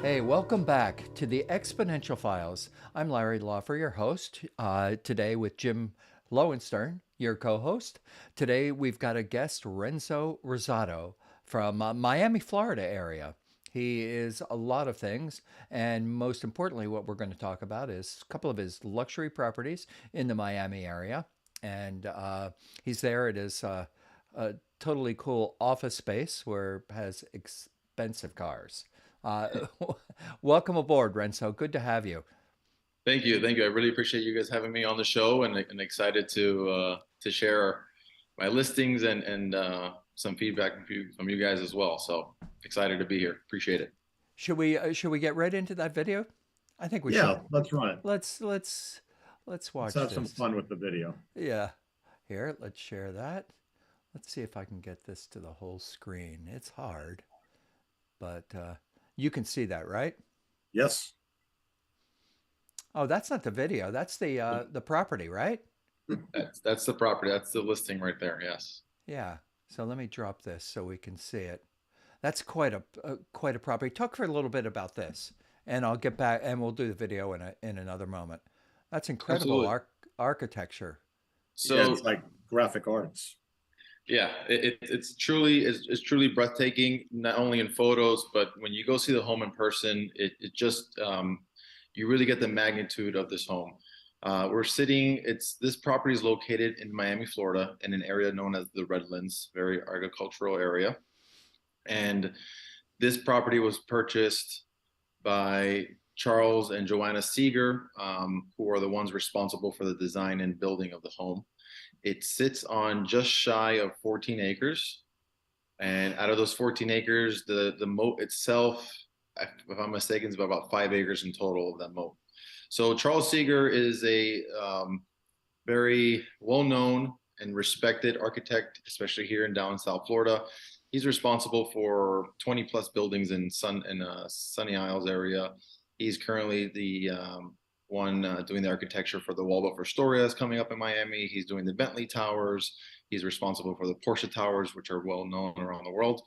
Hey, welcome back to the Exponential Files. I'm Larry Lawfer, your host, today with Jim Lowenstern, your co-host. Today we've got a guest, Renzo Rossato from Miami, Florida area. He is a lot of things, and most importantly, what we're going to talk about is a couple of his luxury properties in the Miami area. And he's there. It is a totally cool office space where it has expensive cars. Uh, Welcome aboard, Renzo. Good to have you. Thank you. Thank you. I really appreciate you guys having me on the show and excited to share my listings and some feedback from you guys as well. So excited to be here. Appreciate it. Should we get right into that video? I think we Yeah, should. let's run it. Let's Let's watch have some this. fun with the video. Yeah. Here, let's share that. Let's see if I can get this to the whole screen. It's hard, but you can see that, right? Yes. Oh, that's not the video. That's the property, right? That's the property. That's the listing right there. Yes. Yeah. So let me drop this so we can see it. That's quite a property. Talk for a little bit about this, and I'll get back and we'll do the video in another moment. That's incredible Absolutely. architecture. Yeah, So it's like graphic arts. yeah, it's truly breathtaking, not only in photos, but when you go see the home in person, it just you really get the magnitude of this home. We're sitting, this property is located in Miami, Florida, in an area known as the Redlands, very agricultural area. And this property was purchased by Charles and Joanna Seeger, who are the ones responsible for the design and building of the home. It sits on just shy of 14 acres. And out of those 14 acres, the moat itself, if I'm mistaken, is about 5 acres in total of that moat. So Charles Seeger is a very well-known and respected architect, especially here in down in South Florida. He's responsible for 20 plus buildings in Sunny Isles area. He's currently the one doing the architecture for the Waldorf Astoria is coming up in Miami. He's doing the Bentley Towers. He's responsible for the Porsche Towers, which are well known around the world.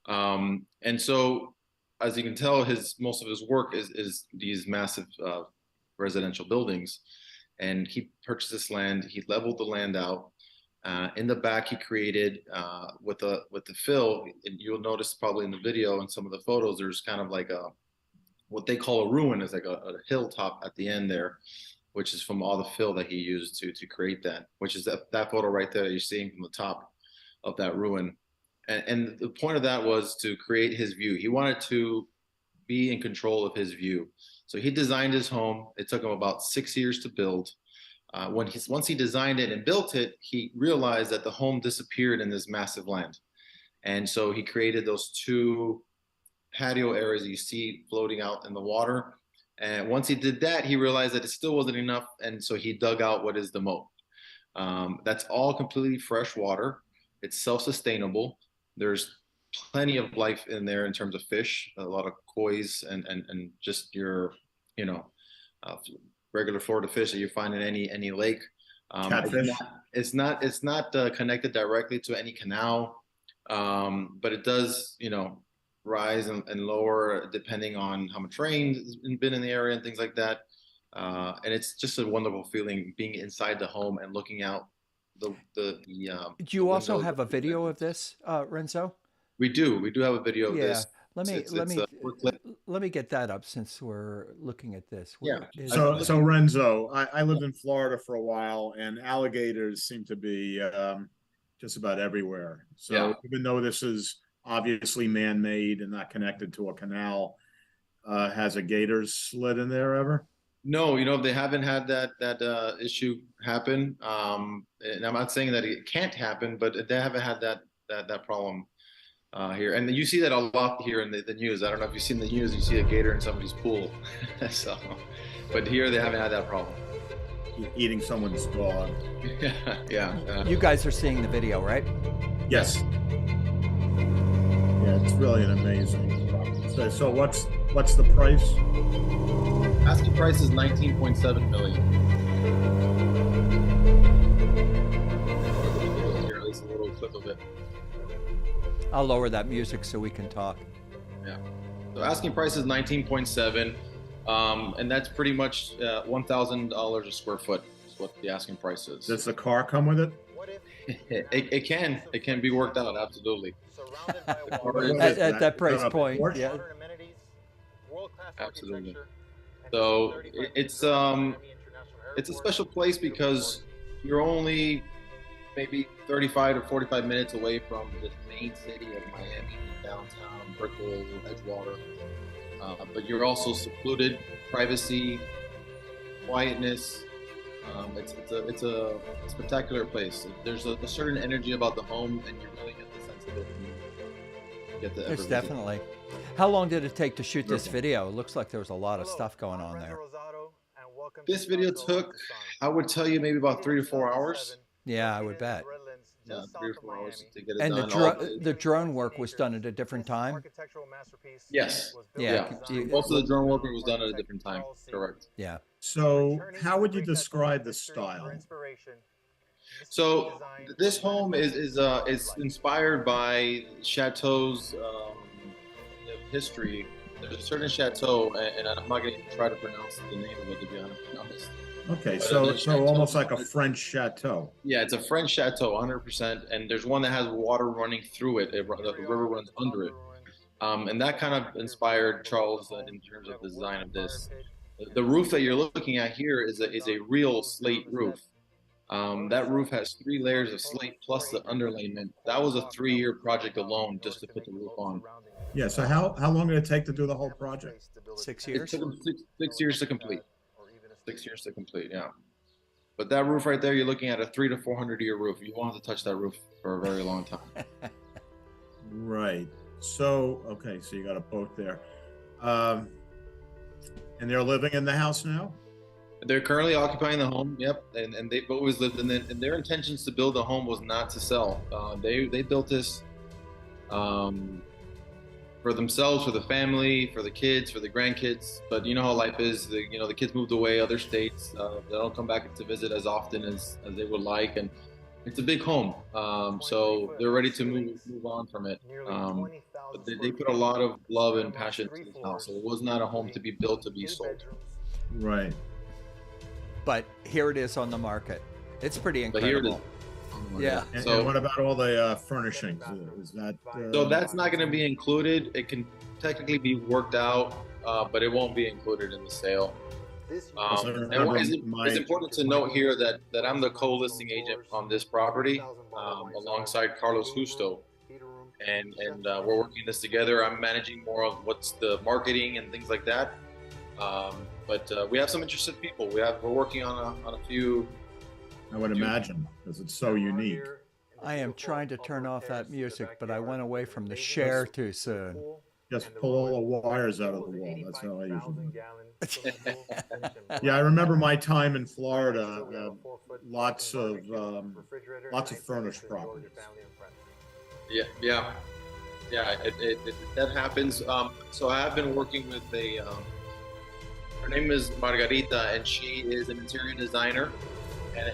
And so, as you can tell, most of his work is these massive residential buildings. And he purchased this land. He leveled the land out. In the back, he created with the fill. And you'll notice probably in the video and some of the photos, there's kind of like what they call a ruin, is like a hilltop at the end there, which is from all the fill that he used to create that. Which is that photo right there that you're seeing from the top of that ruin. And the point of that was to create his view. He wanted to be in control of his view. So he designed his home. It took him about 6 years to build. Once he designed it and built it, he realized that the home disappeared in this massive land. And so he created those two patio areas that you see floating out in the water. And once he did that, he realized that it still wasn't enough. And so he dug out what is the moat. That's all completely fresh water. It's self-sustainable. There's plenty of life in there in terms of fish, a lot of koi's and just your, you know, uh, regular Florida fish that you find in any lake. Catfish. It's not connected directly to any canal, but it does, rise and lower depending on how much rain has been in the area and things like that. And it's just a wonderful feeling being inside the home and looking out Do the you also windows. have a video of this, Renzo? We do have a video of Yeah. this. Let me let It's me we're clip. let me get that up since we're looking at this. Yeah. Where is So, the? so Renzo, I lived in Florida for a while, and alligators seem to be just about everywhere. Yeah. So, even though this is obviously man-made and not connected to a canal, has a gator slid in there ever? No, they haven't had that issue happen. And I'm not saying that it can't happen, but they haven't had that problem here. And you see that a lot here in the news. I don't know if you've seen the news. You see a gator in somebody's pool. So, but here they haven't had that problem. Eating someone's dog. Yeah. You guys are seeing the video, right? Yes. Yeah, it's really an amazing property. So what's the price? Asking price is 19.7 million. Here, at least a little clip of it. I'll lower that music so we can talk. Yeah. So asking price is 19.7, and that's pretty much $1,000 a square foot is what the asking price is. Does the car come with it? It can be worked out, absolutely. At that price point, yeah. Absolutely. So it's a special place because you're only maybe 35 to 45 minutes away from the main city of Miami, downtown, Brickell, Edgewater. But you're also secluded, privacy, quietness. It's a spectacular place. There's a certain energy about the home, and you really get the sense of it. You get the. There's definitely. How long did it take to shoot this video? It looks like there was a lot of stuff going on there. This video took, I would tell you, maybe about 3 to 4 hours. Yeah, I would bet. Yeah, 3 or 4 hours to get it and done. The drone work was done at a different time? Yes. Yeah. Most of the drone work was done at a different time. Correct. Yeah. So how would you describe the style? So this home is inspired by chateaus history. There's a certain chateau, and I'm not going to try to pronounce the name of it, to be honest. Okay, so almost like a French chateau. Yeah, it's a French chateau, 100%. And there's one that has water running through it. The river runs under it. And that kind of inspired Charles in terms of the design of this. The roof that you're looking at here is a real slate roof. That roof has 3 layers of slate plus the underlayment. That was a 3-year project alone just to put the roof on. Yeah, so how long did it take to do the whole project? 6 years? It took them 6 years to complete. 6 years to complete, yeah. But that roof right there, you're looking at a 300 to 400 year roof. You won't have to touch that roof for a very long time. Right. So, okay, so you got a boat there. And they're living in the house now? They're currently occupying the home, yep, and they've always lived in it. And their intentions to build a home was not to sell. They built this for themselves, for the family, for the kids, for the grandkids. But you know how life is. The kids moved away, other states. They don't come back to visit as often as they would like, and it's a big home. So they're ready to move on from it. But they put a lot of love and passion into this house. So it was not a home to be built to be sold. Right. But here it is on the market. It's pretty incredible. But here it is. Yeah. And what about all the furnishings? Is that so that's not going to be included. It can technically be worked out, but it won't be included in the sale. It's important to note here that I'm the co-listing agent on this property alongside Carlos Justo, and we're working this together. I'm managing more of what's the marketing and things like that. But we have some interested people. We're working on a few. I would imagine, because it's so unique. I am trying to turn off that music, but I went away from the share too soon. Just pull all the wires out of the wall. That's how I usually do. Yeah, I remember my time in Florida. Lots of furnished properties. Yeah. That happens. So I have been working with her name is Margarita, and she is an interior designer. And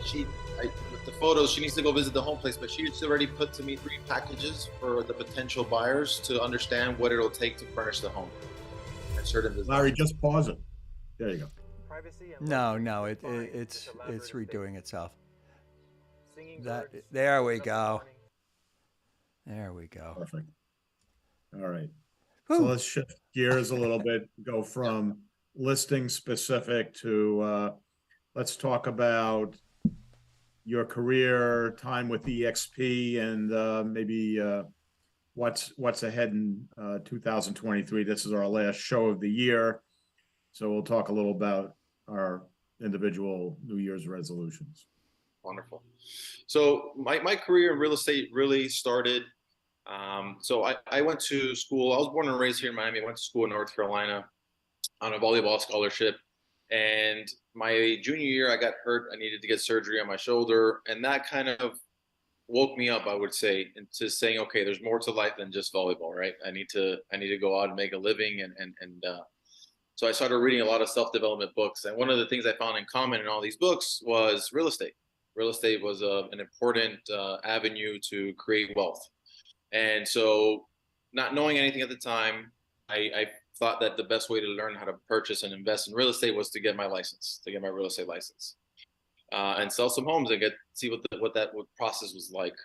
with the photos, she needs to go visit the home place, but she's already put to me 3 packages for the potential buyers to understand what it'll take to furnish the home. Larry, just pause it. There you go. No, it's redoing itself. There we go. There we go. Perfect. All right. Whew. So let's shift gears a little bit, go from listing specific to let's talk about your career, time with eXp, and maybe what's ahead in 2023. This is our last show of the year, so we'll talk a little about our individual New Year's resolutions. Wonderful. So my career in real estate really started. So I went to school. I was born and raised here in Miami. I went to school in North Carolina on a volleyball scholarship. And my junior year, I got hurt. I needed to get surgery on my shoulder. And that kind of woke me up, I would say, into saying, okay, there's more to life than just volleyball, right? I need to go out and make a living. And so I started reading a lot of self-development books. And one of the things I found in common in all these books was real estate. Real estate was an important avenue to create wealth. And so not knowing anything at the time, I thought that the best way to learn how to purchase and invest in real estate was to get my license, to get my real estate license, and sell some homes and see what that process was like.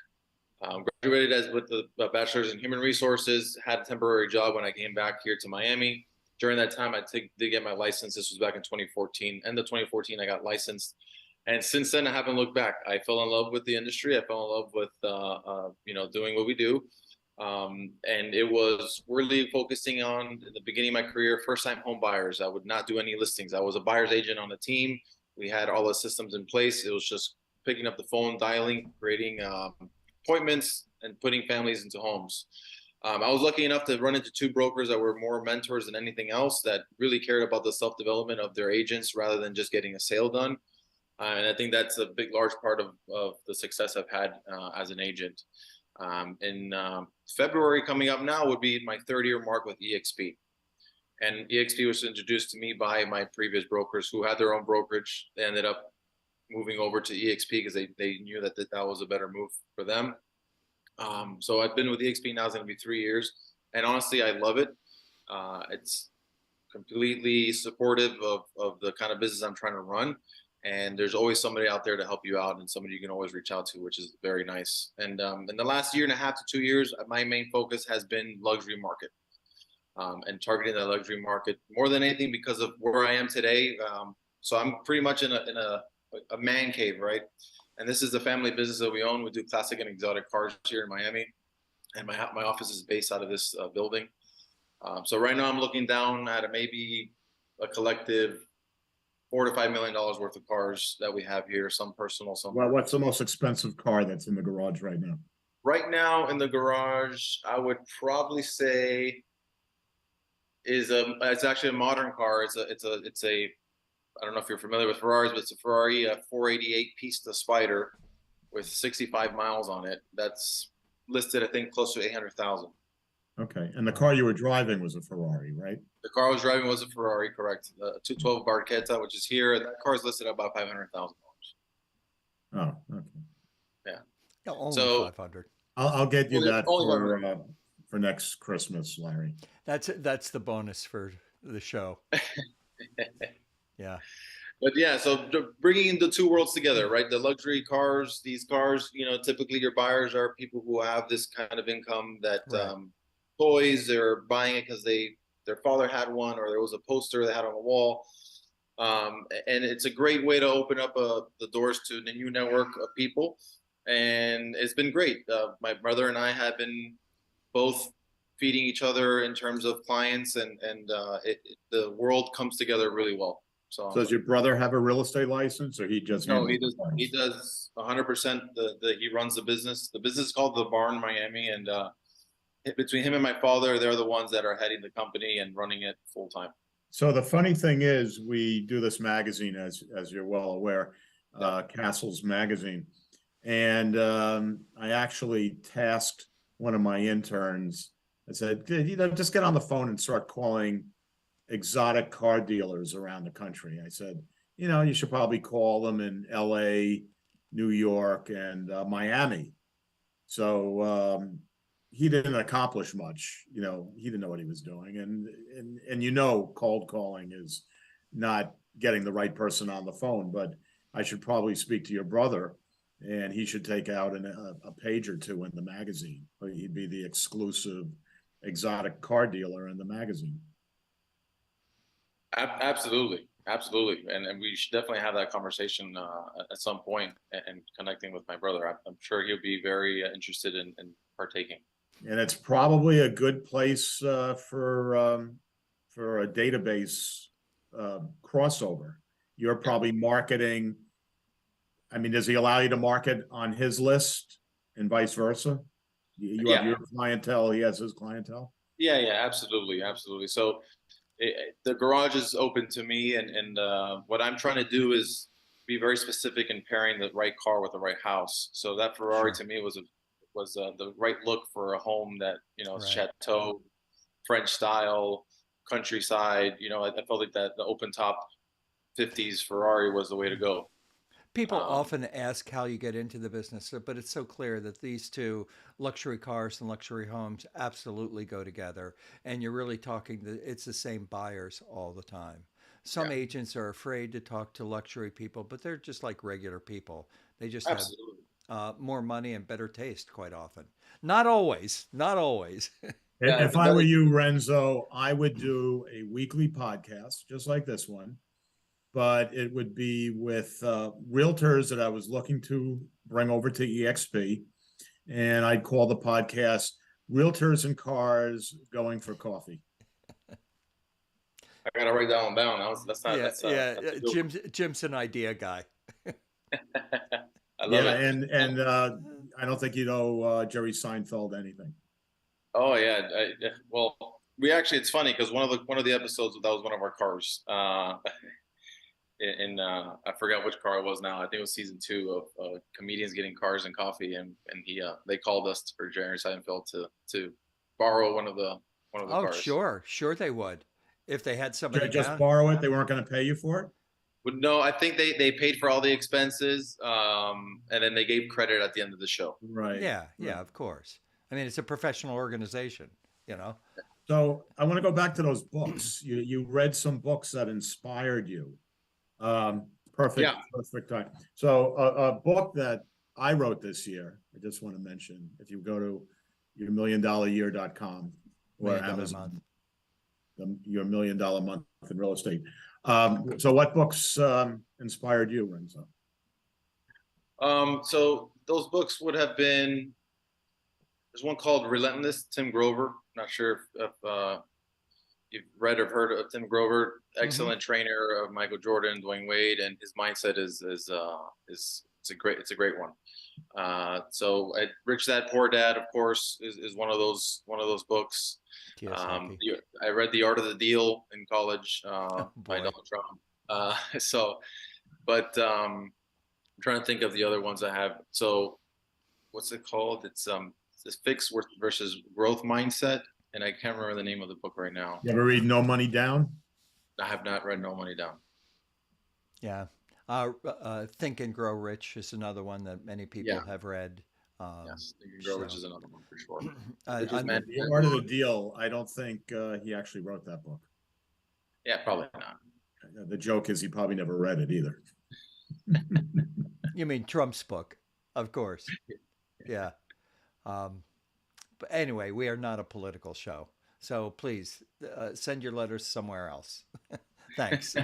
Graduated with the bachelor's in human resources, had a temporary job when I came back here to Miami. During that time, did get my license. This was back in 2014. End of 2014, I got licensed. And since then, I haven't looked back. I fell in love with the industry. I fell in love with, doing what we do. And it was really focusing on, in the beginning of my career, first-time home buyers. I would not do any listings. I was a buyer's agent on the team. We had all the systems in place. It was just picking up the phone, dialing, creating appointments, and putting families into homes. I was lucky enough to run into two brokers that were more mentors than anything else, that really cared about the self-development of their agents rather than just getting a sale done. And I think that's a large part of the success I've had as an agent. In February coming up now would be my 3rd-year mark with eXp. And eXp was introduced to me by my previous brokers who had their own brokerage. They ended up moving over to eXp because they knew that was a better move for them. So I've been with eXp now, it's going to be 3 years. And honestly, I love it. It's completely supportive of the kind of business I'm trying to run. And there's always somebody out there to help you out and somebody you can always reach out to, which is very nice. And in the last 1.5 to 2 years, my main focus has been luxury market, and targeting the luxury market more than anything because of where I am today. So I'm pretty much in a man cave, right? And this is the family business that we own. We do classic and exotic cars here in Miami. And my office is based out of this building. So right now I'm looking down at maybe a collective $4 to $5 million worth of cars that we have here, some personal, some. Well, what's the most expensive car that's in the garage right now? Right now in the garage, I would probably say it's actually a modern car. It's a I don't know if you're familiar with Ferraris, but it's a Ferrari 488 Pista Spider with 65 miles on it. That's listed, I think, close to 800,000. Okay, and the car you were driving was a Ferrari, right? The car I was driving was a Ferrari, correct? 212 Barchetta, which is here. That car is listed at about $500,000. Oh, okay. Yeah. No, only So 500. I'll get you that only for next Christmas, Larry. That's the bonus for the show. Yeah. But yeah, so bringing the two worlds together, right? The luxury cars, these cars, typically your buyers are people who have this kind of income that Right. Toys, they're buying it because their father had one or there was a poster they had on the wall. And it's a great way to open up the doors to the new network of people. And it's been great. My brother and I have been both feeding each other in terms of clients, and the world comes together really well. So does your brother have a real estate license, or he just no, he does 100%. He runs the business. The business is called The Barn Miami, and between him and my father, they're the ones that are heading the company and running it full time. So the funny thing is, we do this magazine, as you're well aware, Castle's magazine, and I actually tasked one of my interns. I said, just get on the phone and start calling exotic car dealers around the country. I said, you should probably call them in LA, New York, and Miami. So he didn't accomplish much. He didn't know what he was doing. And cold calling is not getting the right person on the phone, but I should probably speak to your brother, and he should take out a page or two in the magazine. He'd be the exclusive exotic car dealer in the magazine. Absolutely. And we should definitely have that conversation at some point, and connecting with my brother. I'm sure he'll be very interested in partaking. And it's probably a good place for a database crossover. You're probably marketing. I mean, does he allow you to market on his list and vice versa? You have your clientele, he has his clientele? Yeah, absolutely. So the garage is open to me, and what I'm trying to do is be very specific in pairing the right car with the right house. So that Ferrari to me was the right look for a home that, Right. chateau, French style, countryside. I felt like that the open top 50s Ferrari was the way to go. People often ask how you get into the business, but it's so clear that these two, luxury cars and luxury homes, absolutely go together. And you're really talking, it's the same buyers all the time. Some Yeah, agents are afraid to talk to luxury people, but they're just like regular people. They just have absolutely. more money and better taste quite often. Not always, not always. Yeah, If I were you, Renzo, I would do a weekly podcast, just like this one, but it would be with realtors that I was looking to bring over to eXp. And I'd call the podcast Realtors and Cars Going for Coffee. I gotta write that one down. That's not Yeah, yeah. that's a good one. Jim's an idea guy. I love Yeah, it. and I don't think you know Jerry Seinfeld anything. Oh yeah. Well, we actually, it's funny because one of the episodes, that was one of our cars. I forgot which car it was now. I think it was season 2 of comedians getting cars and coffee, and they called us for Jerry Seinfeld to borrow one of the Oh, cars. sure they would. If they had somebody Just down. borrow it. They weren't going to pay you for it. But no, I think they paid for all the expenses, and then they gave credit at the end of the show. Right. Yeah, yeah, Right. of course. I mean, it's a professional organization, you know. So I want to go back to those books. You read some books that inspired you. Perfect, Yeah. perfect time. So a book that I wrote this year, I just want to mention, if you go to yourmilliondollaryear.com or $1 million Amazon, your $1 million month in real estate. So what books inspired you, Renzo? So those books would have been, there's one called Relentless, Tim Grover. Not sure if you've read or heard of Tim Grover. Excellent trainer of Michael Jordan, Dwayne Wade, and his mindset is it's a great one. So Rich Dad Poor Dad, of course, is one of those books. I read The Art of the Deal in college by Donald Trump. I'm trying to think of the other ones I have. So what's it called? It's this fixed versus growth mindset, and I can't remember the name of the book right now. You ever read No Money Down? I have not read No Money Down. Yeah. Think and Grow Rich is another one that many people have read. Yes, Think and Grow Rich is another one for sure. The Art of the Deal, I don't think he actually wrote that book. Yeah, probably not. The joke is he probably never read it either. You mean Trump's book, of course. Yeah. But anyway, we are not a political show. So please send your letters somewhere else. Thanks.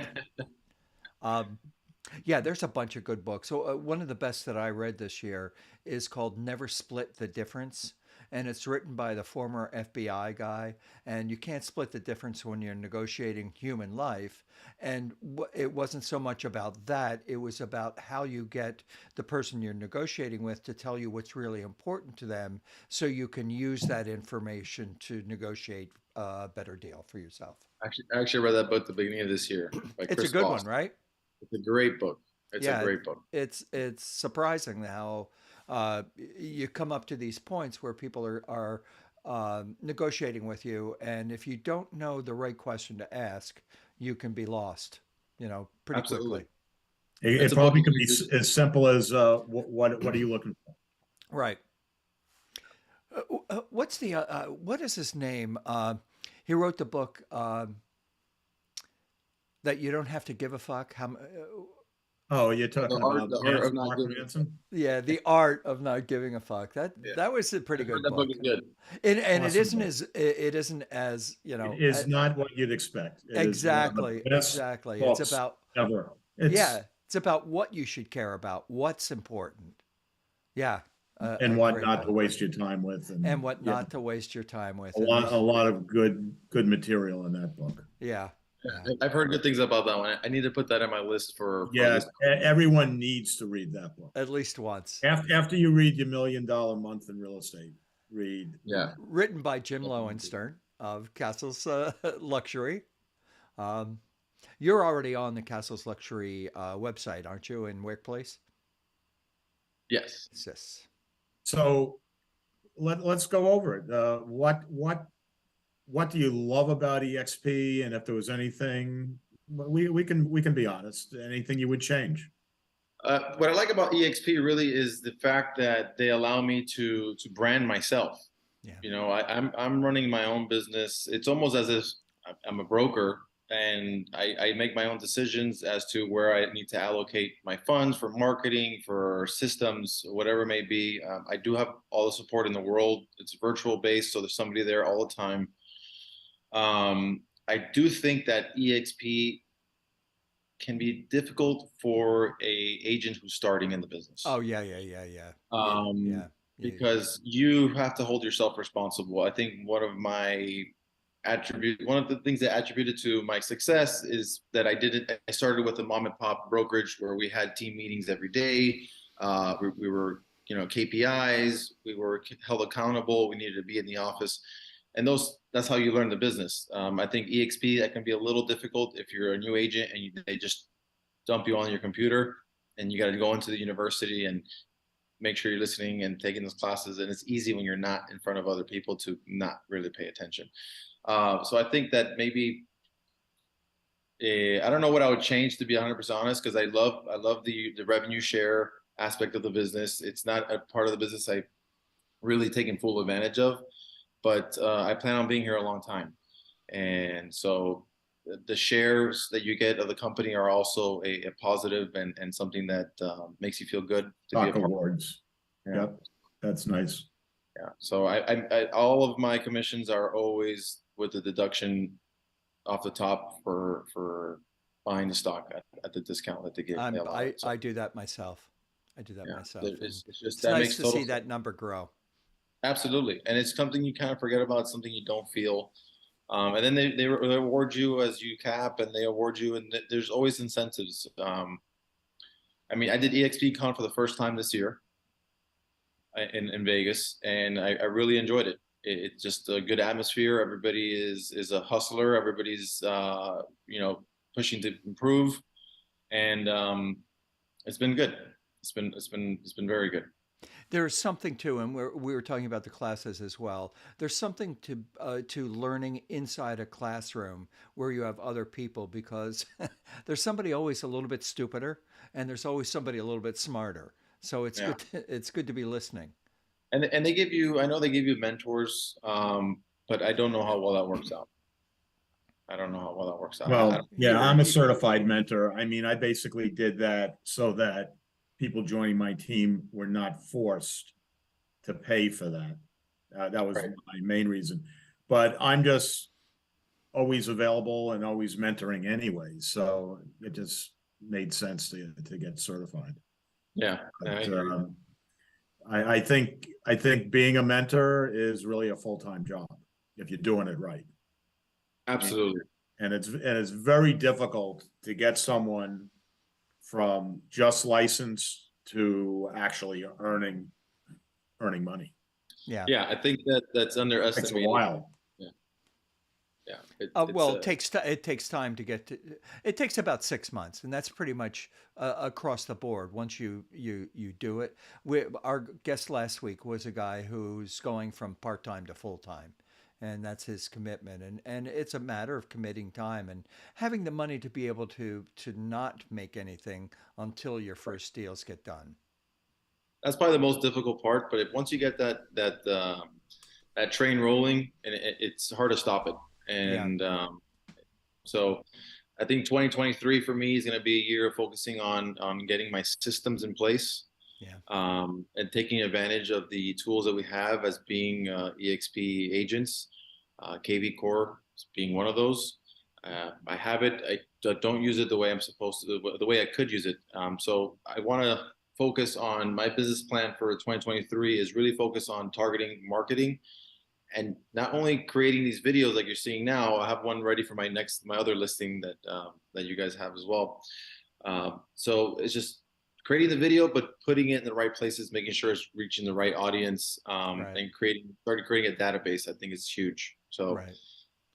Yeah, there's a bunch of good books. So one of the best that I read this year is called Never Split the Difference. And it's written by the former FBI guy. And you can't split the difference when you're negotiating human life. And it wasn't so much about that. It was about how you get the person you're negotiating with to tell you what's really important to them so you can use that information to negotiate a better deal for yourself. I actually read that book at the beginning of this year. It's a good one, right? It's a great book. It's a great book. It's surprising how you come up to these points where people are negotiating with you, and if you don't know the right question to ask, you can be lost, pretty quickly. It probably could be as simple as what are you looking for? Right. What is his name? He wrote the book that you don't have to give a fuck. Oh, you're talking about the art of not giving. Yeah, The Art of Not Giving a Fuck. That was a pretty good book. That book is good. And awesome. it isn't as It is not what you'd expect. Exactly. It's about ever. It's about what you should care about, what's important. Yeah. And what not to waste your time with. And what not to waste your time with. A lot of good material in that book. Yeah. I've heard good things about that one. I need to put that on my list for. Everyone needs to read that book at least once. After you read your $1 million month in real estate, read. Yeah. Written by Jim Lowenstern of Castles Luxury. You're already on the Castles Luxury website, aren't you, in Workplace? Yes. Yes. So let's go over it. What do you love about eXp? And if there was anything, we can be honest, anything you would change? What I like about eXp really is the fact that they allow me to brand myself. Yeah. You know, I'm running my own business. It's almost as if I'm a broker, and I make my own decisions as to where I need to allocate my funds for marketing, for systems, whatever it may be. I do have all the support in the world. It's virtual based, so there's somebody there all the time. I do think that eXp can be difficult for a agent who's starting in the business. Oh yeah, yeah, yeah, yeah, yeah, um, yeah, yeah. because you have to hold yourself responsible. I think one of the things that attributed to my success is that I started with a mom and pop brokerage where we had team meetings every day. We were, KPIs, we were held accountable. We needed to be in the office. And that's how you learn the business. I think EXP, that can be a little difficult if you're a new agent and they just dump you on your computer and you got to go into the university and make sure you're listening and taking those classes. And it's easy when you're not in front of other people to not really pay attention. So I think that maybe I don't know what I would change, to be 100% honest, because I love the revenue share aspect of the business. It's not a part of the business I really taken full advantage of, but I plan on being here a long time, and so the shares that you get of the company are also a positive and something that makes you feel good to be a Stock part. awards. Yeah. Yep, that's nice. Yeah. So I all of my commissions are always with the deduction off the top for buying the stock at the discount that they give. They allow it. So, I do that myself. I do that yeah, myself, and it's just it's that nice makes to total see sense. that number grow. Absolutely, and it's something you kind of forget about, something you don't feel. And then they award you as you cap, and they award you, and there's always incentives. I mean, I did eXp Con for the first time this year in Vegas, and I really enjoyed it. It's just a good atmosphere. Everybody is a hustler. Everybody's pushing to improve, and it's been good. It's been very good. There's something to, and we were talking about the classes as well. There's something to learning inside a classroom where you have other people, because there's somebody always a little bit stupider, and there's always somebody a little bit smarter. So it's Yeah, good. It's good to be listening. and they give you. I know they give you mentors, but I don't know how well that works out. I don't know how well that works out. I Well, don't yeah, You, I'm a you, certified mentor. I mean, I basically did that so that people joining my team were not forced to pay for that. That was right. my main reason. But I'm just always available and always mentoring anyway. So it just made sense to get certified. Yeah, I But hear you. I think being a mentor is really a full-time job if you're doing it right. And, Absolutely. and it's very difficult to get someone from just license to actually earning money. yeah. Yeah, I think that that's It takes a underestimated. while. Yeah, yeah. It's Well, it takes time to get to. It takes about 6 months, and that's pretty much across the board. Once you do it, our guest last week was a guy who's going from part time to full time, and that's his commitment. And it's a matter of committing time and having the money to be able to not make anything until your first deals get done. that's probably the most difficult part. But once you get that train rolling, and it's hard to stop it. Yeah, And so I think 2023 for me is going to be a year of focusing on getting my systems in place, yeah, and taking advantage of the tools that we have as being EXP agents, KV Core being one of those. I have it. I don't use it the way I'm supposed to, the way I could use it. So I want to focus on my business plan for 2023 is really focus on targeting marketing and not only creating these videos like you're seeing now. I have one ready for my other listing that you guys have as well. So it's just creating the video, but putting it in the right places, making sure it's reaching the right audience, right, and creating a database. I think is huge. So right,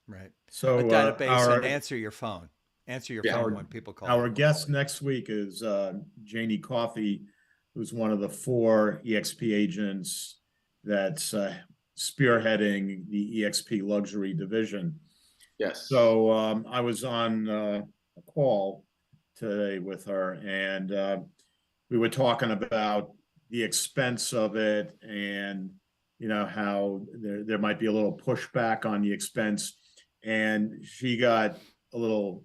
right. A So database, and answer your phone. Answer your yeah, phone our when people call you. our guest next week is Janie Coffey, who's one of the 4 eXp agents that's spearheading the eXp luxury division. yes, So I was on a call today with her, and we were talking about the expense of it and, you know, how there might be a little pushback on the expense. And she got a little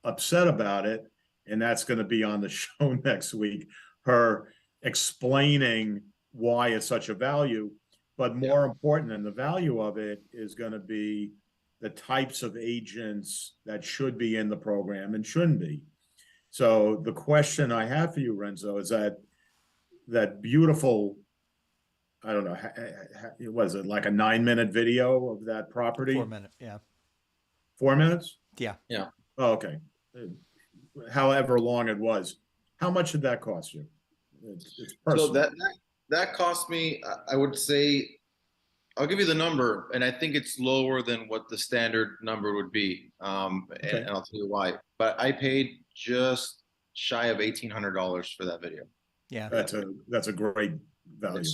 upset about it. And that's going to be on the show next week, her explaining why it's such a value. But more important than the value of it is going to be the types of agents that should be in the program and shouldn't be. So the question I have for you, Renzo, is that beautiful, I don't know, was it like a 9-minute video of that property? 4 minute, yeah. 4 minutes? Yeah. Yeah. Oh, okay. However long it was. How much did that cost you? It's personal. So that cost me, I would say, I'll give you the number, and I think it's lower than what the standard number would be. Okay. And I'll tell you why. But I paid just shy of $1,800 for that video. Yeah. That's a great value.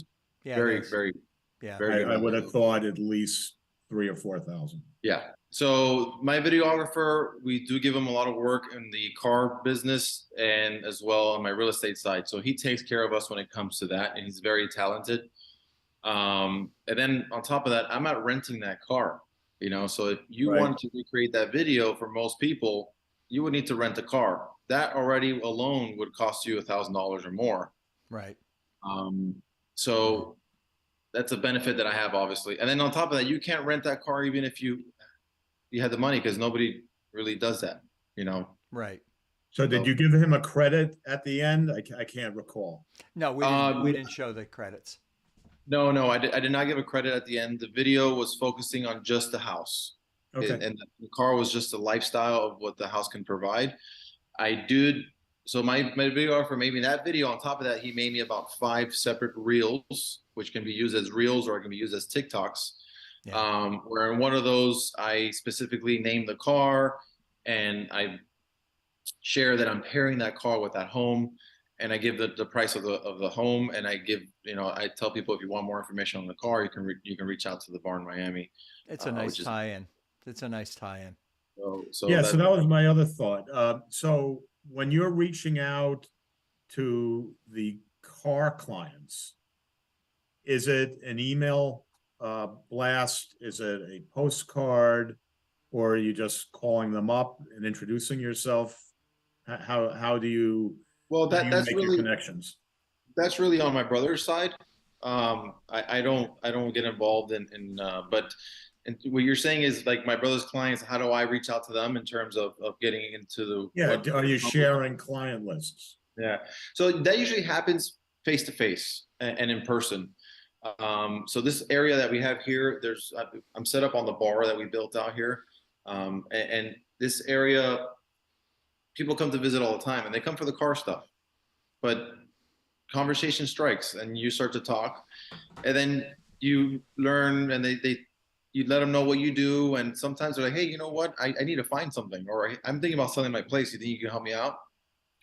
Yeah. Very, it is. very, Yeah. very good I would have value. thought at least 3,000 or 4,000. Yeah. So my videographer, we do give him a lot of work in the car business and as well on my real estate side. So he takes care of us when it comes to that, and he's very talented. And then on top of that, I'm not renting that car, you know. So if you Right. wanted to recreate that video for most people, you would need to rent a car. That already alone would cost you $1,000 or more. Right. So that's a benefit that I have, obviously. And then on top of that, you can't rent that car even if you had the money, because nobody really does that, you know. Right. So did you give him a credit at the end? I can't recall. No, we didn't show the credits. No, I did not give a credit at the end. The video was focusing on just the house. Okay. And the car was just a lifestyle of what the house can provide. I did. So my videographer made me that video. On top of that, he made me about 5 separate reels, which can be used as reels or it can be used as TikToks. Yeah. Where in one of those, I specifically named the car and I share that I'm pairing that car with that home. And I give the price of the home, and I give, you know, I tell people if you want more information on the car, you can reach out to the Barn Miami. It's a nice tie-in. It's a nice tie-in. So that was my other thought. So when you're reaching out to the car clients, is it an email blast? Is it a postcard, or are you just calling them up and introducing yourself? How do you? Well, that's make really your connections. That's really on my brother's side. I don't get involved in but what you're saying is like my brother's clients. How do I reach out to them in terms of getting into the? Are you sharing client lists? Yeah, so that usually happens face to face and in person. So this area that we have here, I'm set up on the bar that we built out here, and this area, people come to visit all the time, and they come for the car stuff, but conversation strikes, and you start to talk, and then you learn, and you let them know what you do, and sometimes they're like, hey, you know what? I need to find something, or I'm thinking about selling my place. You think you can help me out?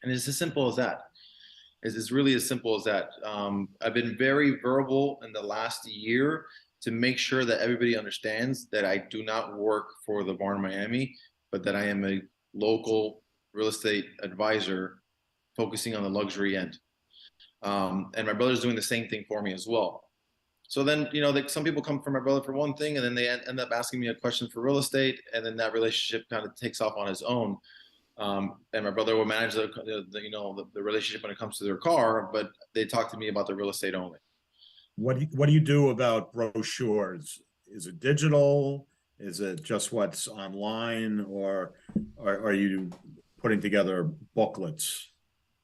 And it's as simple as that. It's really as simple as that. I've been very verbal in the last year to make sure that everybody understands that I do not work for the Barn Miami, but that I am a local real estate advisor focusing on the luxury end. And my brother's doing the same thing for me as well. So then, you know, some people come from my brother for one thing, and then they end up asking me a question for real estate, and then that relationship kind of takes off on its own. And my brother will manage the relationship when it comes to their car, but they talk to me about the real estate only. What do you do about brochures? Is it digital? Is it just what's online, or are you putting together booklets?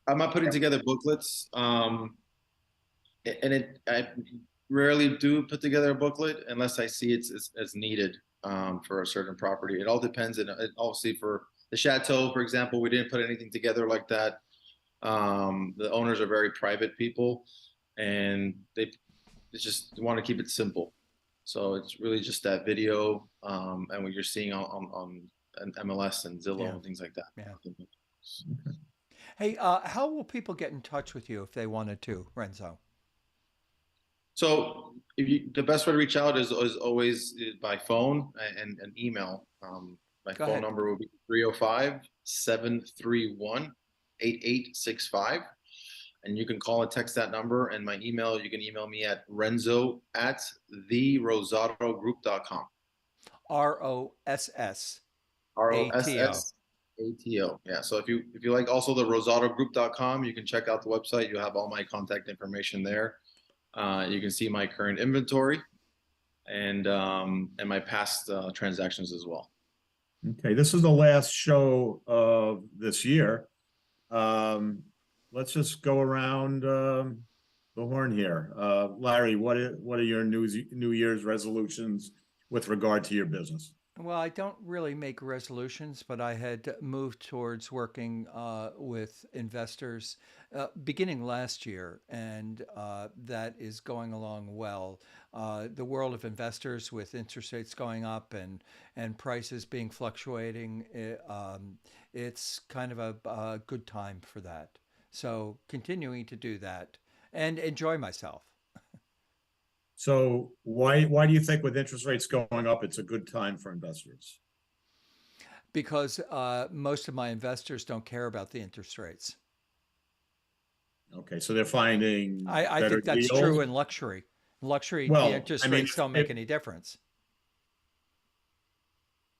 I'm not putting together booklets, I rarely do put together a booklet unless I see it's needed for a certain property. It all depends, and obviously for the chateau, for example, we didn't put anything together like that. The owners are very private people, and they just want to keep it simple. So it's really just that video, and what you're seeing on MLS and Zillow and things like that. Yeah. Okay. Hey, how will people get in touch with you if they wanted to, Renzo? So the best way to reach out is always by phone and email. My phone number will be 305-731-8865. and you can call and text that number. And my email, you can email me at renzo at therosatogroup.com. ROSSATO. ROSSATO. Yeah. So if you like also the rosatogroup.com, you can check out the website. You have all my contact information there. You can see my current inventory and my past transactions as well. Okay, this is the last show of this year. Let's just go around the horn here. Larry, what are your New Year's resolutions with regard to your business? Well, I don't really make resolutions, but I had moved towards working with investors beginning last year, and that is going along well. The world of investors, with interest rates going up and prices being fluctuating, it's kind of a good time for that. So continuing to do that and enjoy myself. So why do you think with interest rates going up, it's a good time for investors? Because most of my investors don't care about the interest rates. Okay, so they're finding I better think that's deals. true in luxury. Luxury, the Well, interest I mean, rates don't make any difference.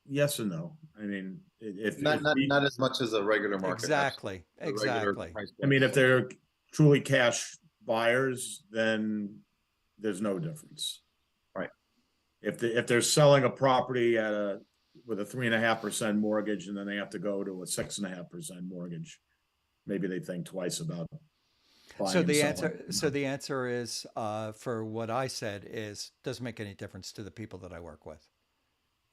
yes and no. I mean, if Not as much as a regular market. Exactly. A regular Exactly. price I mean, point. if they're truly cash buyers, then there's no difference. Right. If they're selling a property with a 3.5% mortgage and then they have to go to a 6.5% mortgage, maybe they think twice about buying So and the selling. answer is for what I said is doesn't make any difference to the people that I work with.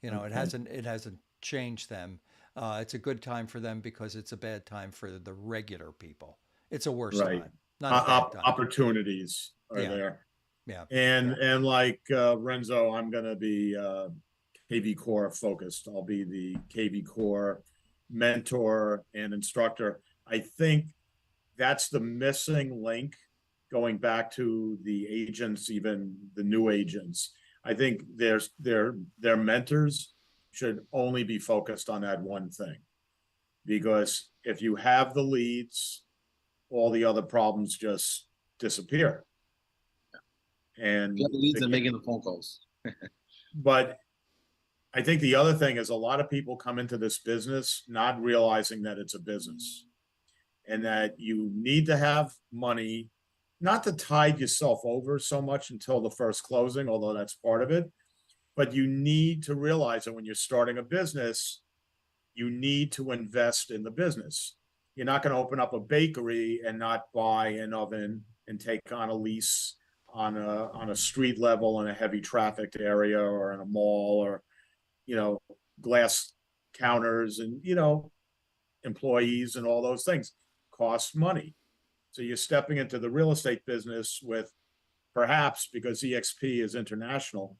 You know, Okay. it hasn't changed them. It's a good time for them because it's a bad time for the regular people. It's a worse Right. time, not a bad time. Opportunities are Yeah. there. Yeah. And like Renzo, I'm going to be KV Core focused. I'll be the KV Core mentor and instructor. I think that's the missing link going back to the agents, even the new agents. I think their mentors should only be focused on that one thing, because if you have the leads, all the other problems just disappear. And Get the leads and making the phone calls. but I think the other thing is a lot of people come into this business not realizing that it's a business and that you need to have money, not to tide yourself over so much until the first closing, although that's part of it, but you need to realize that when you're starting a business, you need to invest in the business. You're not going to open up a bakery and not buy an oven and take on a lease on a street level in a heavy trafficked area or in a mall, or glass counters and employees and all those things cost money. So you're stepping into the real estate business with, perhaps because eXp is international,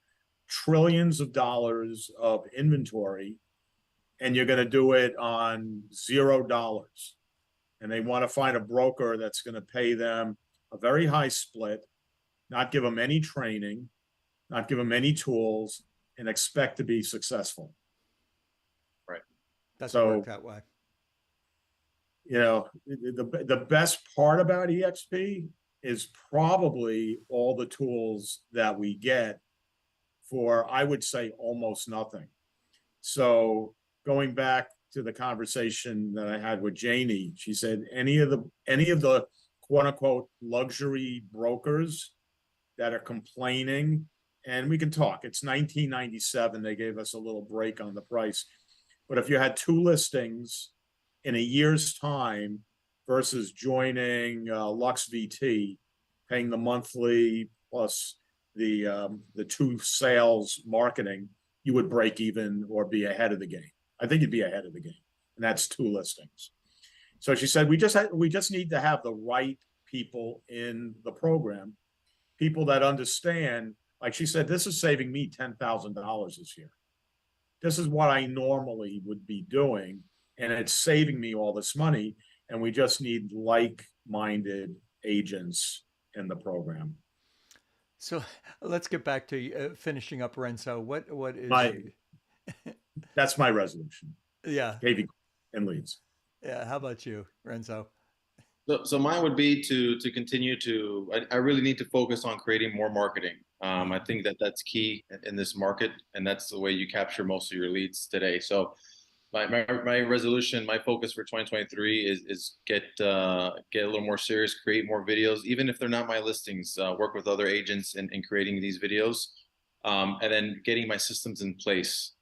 trillions of dollars of inventory, and you're going to do it on $0. And they want to find a broker that's going to pay them a very high split, not give them any training, not give them any tools, and expect to be successful. Right. Doesn't work that way. The best part about eXp is probably all the tools that we get for, I would say, almost nothing. So going back to the conversation that I had with Janie, she said any of the quote unquote luxury brokers that are complaining, and we can talk, it's 1997, they gave us a little break on the price, but if you had 2 listings in a year's time versus joining Lux VT, paying the monthly plus the 2 sales marketing, you would break even or be ahead of the game. I think you'd be ahead of the game, and that's 2 listings. So she said we just need to have the right people in the program, people that understand. Like she said, this is saving me $10,000 this year. This is what I normally would be doing, and it's saving me all this money. And we just need like-minded agents in the program. So let's get back to finishing up, Renzo. What is that's my resolution. Yeah. KV and leads. Yeah. How about you, Renzo? So mine would be to continue to. I really need to focus on creating more marketing. I think that that's key in this market, and that's the way you capture most of your leads today. So my resolution, my focus for 2023 is get a little more serious, create more videos, even if they're not my listings. Work with other agents in creating these videos, and then getting my systems in place.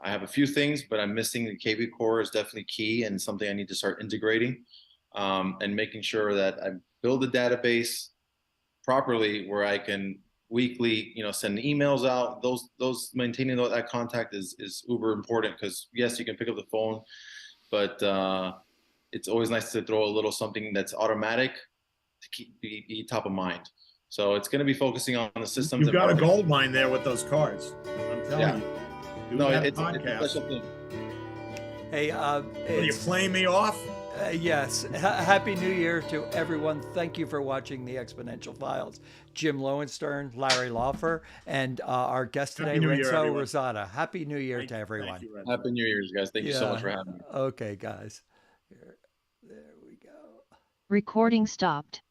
I have a few things, but I'm missing the KV core is definitely key and something I need to start integrating, and making sure that I build a database properly where I can weekly, send emails out. Those maintaining that contact is uber important, because yes, you can pick up the phone, but it's always nice to throw a little something that's automatic to be top of mind. So it's going to be focusing on the systems. You've got a gold mine there with those cards. I'm telling you. No, it's a special thing. Hey, Are you playing me off? Yes. Happy New Year to everyone. Thank you for watching the Exponential Files. Jim Lowenstern, Larry Laufer, and our guest today, Renzo Rossato. Happy New Year to everyone. You, Happy New Year's, guys. Thank you so much for having me. Okay, guys. There we go. Recording stopped.